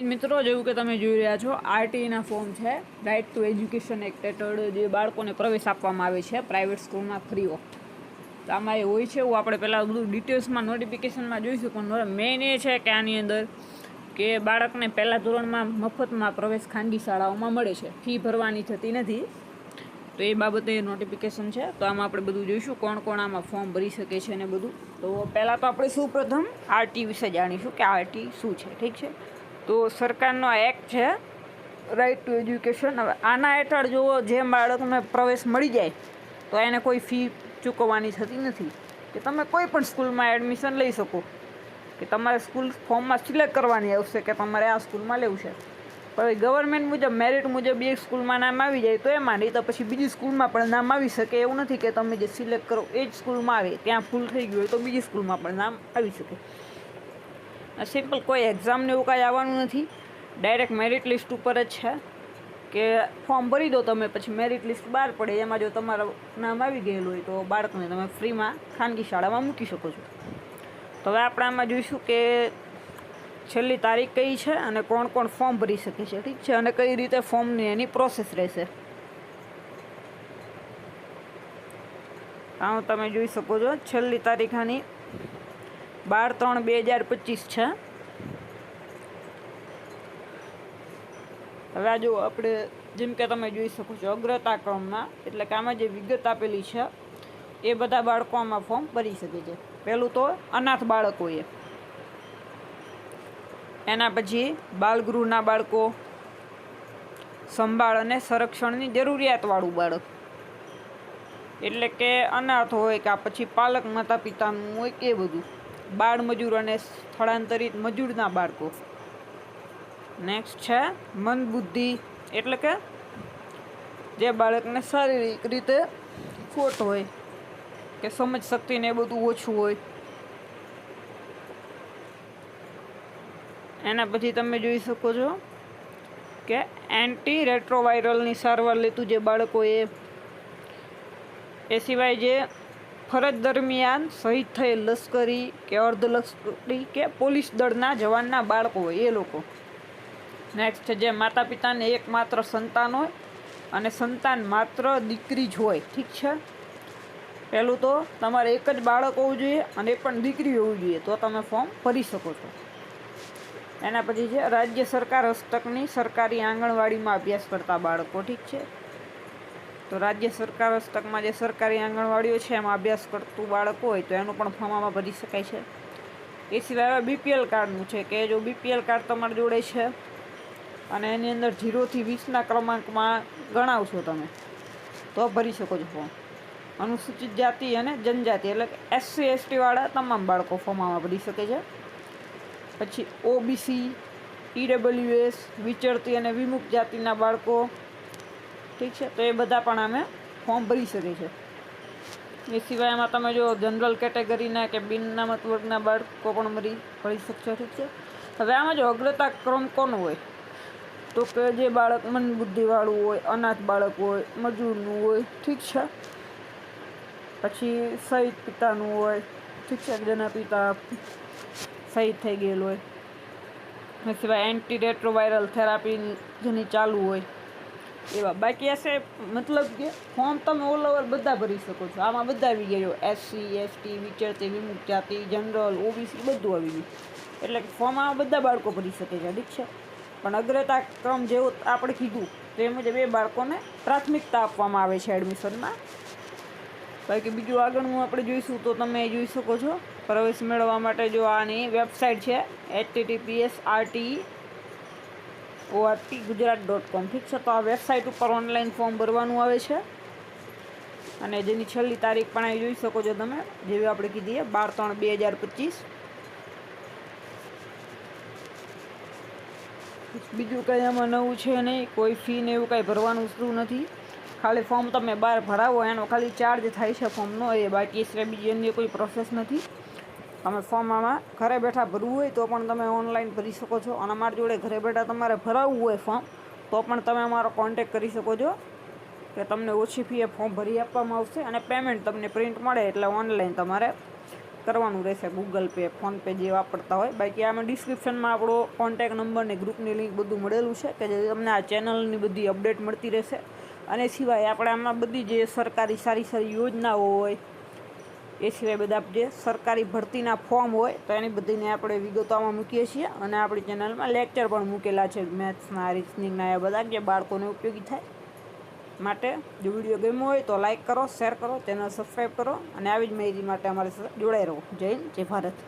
મિત્રો, જેવું કે તમે જોઈ રહ્યા છો, આરટીઈના ફોર્મ છે, રાઇટ ટુ એજ્યુકેશન એક્ટ હેઠળ જે બાળકોને પ્રવેશ આપવામાં આવે છે પ્રાઇવેટ સ્કૂલમાં ફ્રી ઓફ. તો આમાં એ હોય છે એવું આપણે પહેલાં બધું ડિટેલ્સમાં નોટિફિકેશનમાં જોઈશું. પણ મેઇન એ છે કે આની અંદર કે બાળકને પહેલાં ધોરણમાં મફતમાં પ્રવેશ ખાનગી શાળાઓમાં મળે છે, ફી ભરવાની થતી નથી. તો એ બાબતે નોટિફિકેશન છે. તો આમાં આપણે બધું જોઈશું કોણ કોણ આમાં ફોર્મ ભરી શકે છે ને બધું. તો પહેલાં તો આપણે સૌપ્રથમ આરટી વિશે જાણીશું કે આરટી શું છે. ઠીક છે, તો સરકારનો એક્ટ છે રાઇટ ટુ એજ્યુકેશન. હવે આના હેઠળ જો જે બાળકને પ્રવેશ મળી જાય તો એને કોઈ ફી ચૂકવવાની થતી નથી, કે તમે કોઈ પણ સ્કૂલમાં એડમિશન લઈ શકો, કે તમારે સ્કૂલ ફોર્મમાં સિલેક્ટ કરવાની આવશે કે તમારે આ સ્કૂલમાં લેવું છે. પણ ગવર્મેન્ટ મુજબ મેરિટ મુજબ એક સ્કૂલમાં નામ આવી જાય તો એમાં, નહીં તો પછી બીજી સ્કૂલમાં પણ નામ આવી શકે. એવું નથી કે તમે જે સિલેક્ટ કરો એ જ સ્કૂલમાં આવે, ત્યાં ફૂલ થઈ ગયું હોય તો બીજી સ્કૂલમાં પણ નામ આવી શકે. સિમ્પલ, કોઈ એક્ઝામને એવું કાંઈ આવવાનું નથી, ડાયરેક્ટ મેરિટ લિસ્ટ ઉપર જ છે કે ફોર્મ ભરી દો તમે, પછી મેરિટ લિસ્ટ બહાર પડે, એમાં જો તમારું નામ આવી ગયેલું હોય તો બાળકને તમે ફ્રીમાં ખાનગી શાળામાં મૂકી શકો છો. તો હવે આપણે આમાં જોઈશું કે છેલ્લી તારીખ કઈ છે અને કોણ કોણ ફોર્મ ભરી શકે છે. ઠીક છે, અને કઈ રીતે ફોર્મની એની પ્રોસેસ રહેશે. આમ તમે જોઈ શકો છો, છેલ્લી તારીખ આની 12/3/2025 છે. હવે આ જો આપણે જેમ કે તમે જોઈ શકો છો અગ્રતા ક્રમમાં, એટલે કે આમાં જે વિગત આપેલી છે એ બધા બાળકો આમાં ફોર્મ ભરી શકે છે. પહેલું તો અનાથ બાળકોએ, એના પછી બાલગૃહના બાળકો, સંભાળ અને સંરક્ષણની જરૂરિયાતવાળું બાળક, એટલે કે અનાથ હોય કે પછી પાલક માતા પિતાનું હોય કે બધું, બાળ મજૂર અને સ્થળાંતરિત મજૂરના બાળકો. નેક્સ્ટ છે મંદબુદ્ધિ, એટલે કે જે બાળકને શારીરિક રીતે ખોટ હોય કે સમજ શક્તિને એ બધું ઓછું હોય. એના પછી તમે જોઈ શકો છો કે એન્ટી રેટ્રોવાયરલની સારવાર લેતું જે બાળકો એ સિવાય જે ફરજ દરમિયાન શહીદ થયેલ લશ્કરી કે અર્ધલશ્કરી કે પોલીસ દળના જવાનના બાળકો હોય એ લોકો. નેક્સ્ટ છે જે માતા પિતાને એકમાત્ર સંતાન હોય અને સંતાન માત્ર દીકરી જ હોય. ઠીક છે, પહેલું તો તમારે એક જ બાળક હોવું જોઈએ અને એ પણ દીકરી હોવી જોઈએ, તો તમે ફોર્મ ભરી શકો છો. એના પછી છે રાજ્ય સરકાર હસ્તકની સરકારી આંગણવાડીમાં અભ્યાસ કરતા બાળકો. ઠીક છે, તો રાજ્ય સરકાર હસ્તકમાં જે સરકારી આંગણવાડીઓ છે એમાં અભ્યાસ કરતું બાળક હોય તો એનું પણ ફોર્મ આમાં ભરી શકાય છે. એ સિવાય બીપીએલ કાર્ડનું છે કે જો બીપીએલ કાર્ડ તમારી જોડે છે અને એની અંદર 0 થી 20ના ક્રમાંકમાં ગણાવશો તમે તો ભરી શકો છો ફોર્મ. અનુસૂચિત જાતિ અને જનજાતિ, એટલે કે SC ST વાળા તમામ બાળકો ફોર્મ આમાં ભરી શકે છે. પછી ઓબીસી, EWS, વિચરતી અને વિમુક્ત જાતિના બાળકો. ઠીક છે, તો એ બધા પણ અમે ફોર્મ ભરી શકે છે. એ સિવાય એમાં તમે જો જનરલ કેટેગરીના કે બિનનામત વર્ગના બાળકો પણ ભરી શકશો. ઠીક છે, હવે આમાં જો અગ્રતા ક્રમ કોનો હોય તો કે જે બાળક મંદબુદ્ધિવાળું હોય, અનાથ બાળક હોય, મજૂરનું હોય. ઠીક છે, પછી શહીદ પિતાનું હોય. ઠીક છે, જેના પિતા શહીદ થઈ ગયેલું હોય. એ સિવાય એન્ટી રેટ્રોવાયરલ થેરાપી જેની ચાલુ હોય એવા. બાકી હશે મતલબ કે ફોર્મ તમે ઓલ ઓવર બધા ભરી શકો છો. આમાં બધા આવી ગયા, SC ST, વિચરતી વિમુક્ત જાતિ, જનરલ, ઓબીસી બધું આવી ગયું. એટલે કે ફોર્મ આમાં બધા બાળકો ભરી શકે છે. ઠીક છે, પણ અગ્રતા ક્રમ જેવું આપણે કીધું તો એ મુજબ એ બાળકોને પ્રાથમિકતા આપવામાં આવે છે એડમિશનમાં. બાકી બીજું આગળનું આપણે જોઈશું તો તમે જોઈ શકો છો પ્રવેશ મેળવવા માટે જો આની વેબસાઇટ છે https://rte.org.gujarat.com. ઠીક છે, તો આ વેબસાઇટ ઉપર ઓનલાઈન ફોર્મ ભરવાનું આવે છે અને જેની છેલ્લી તારીખ પણ અહીં જોઈ શકો છો તમે, જેવી આપણે કીધી 12/3/2025. બીજું કંઈ આમાં નવું છે નહીં, કોઈ ફી ને એવું કાંઈ ભરવાનું નથી. ખાલી ફોર્મ તમે બહાર ભરાવો એનો ખાલી ચાર્જ થાય છે ફોર્મનો, એ બાકી સિવાય બીજી અન્ય કોઈ પ્રોસેસ નથી. તમે ફોર્મ આમાં ઘરે બેઠા ભરવું હોય તો પણ તમે ઓનલાઈન ભરી શકો છો, અને અમારી જોડે ઘરે બેઠા તમારે ભરાવવું હોય ફોર્મ તો પણ તમે અમારો કોન્ટેક કરી શકો છો કે તમને ઓછી ફીએ ફોર્મ ભરી આપવામાં આવશે અને પેમેન્ટ તમને પ્રિન્ટ મળે એટલે ઓનલાઈન તમારે કરવાનું રહેશે, ગૂગલ પે, ફોનપે જે વાપરતા હોય. બાકી આમાં ડિસ્ક્રિપ્શનમાં આપણો કોન્ટેક નંબર ને ગ્રુપની લિંક બધું મળેલું છે કે જે તમને આ ચેનલની બધી અપડેટ મળતી રહેશે. અને સિવાય આપણે આમાં બધી જે સરકારી સારી સારી યોજનાઓ હોય, એ સિવાય બધા જે સરકારી ભરતીના ફોર્મ હોય તો એની બધીને આપણે વિગતોમાં મૂકીએ છીએ. અને આપણી ચેનલમાં લેક્ચર પણ મૂકેલા છે મેથ્સના, રિઝનિંગના, એ બધા જે બાળકોને ઉપયોગી થાય. માટે જો વિડીયો ગમ્યો હોય તો લાઇક કરો, શેર કરો, ચેનલ સબસ્ક્રાઈબ કરો અને આવી જ માહિતી માટે અમારી સાથે જોડાઈ રહો. જય હિન્દ, જય ભારત.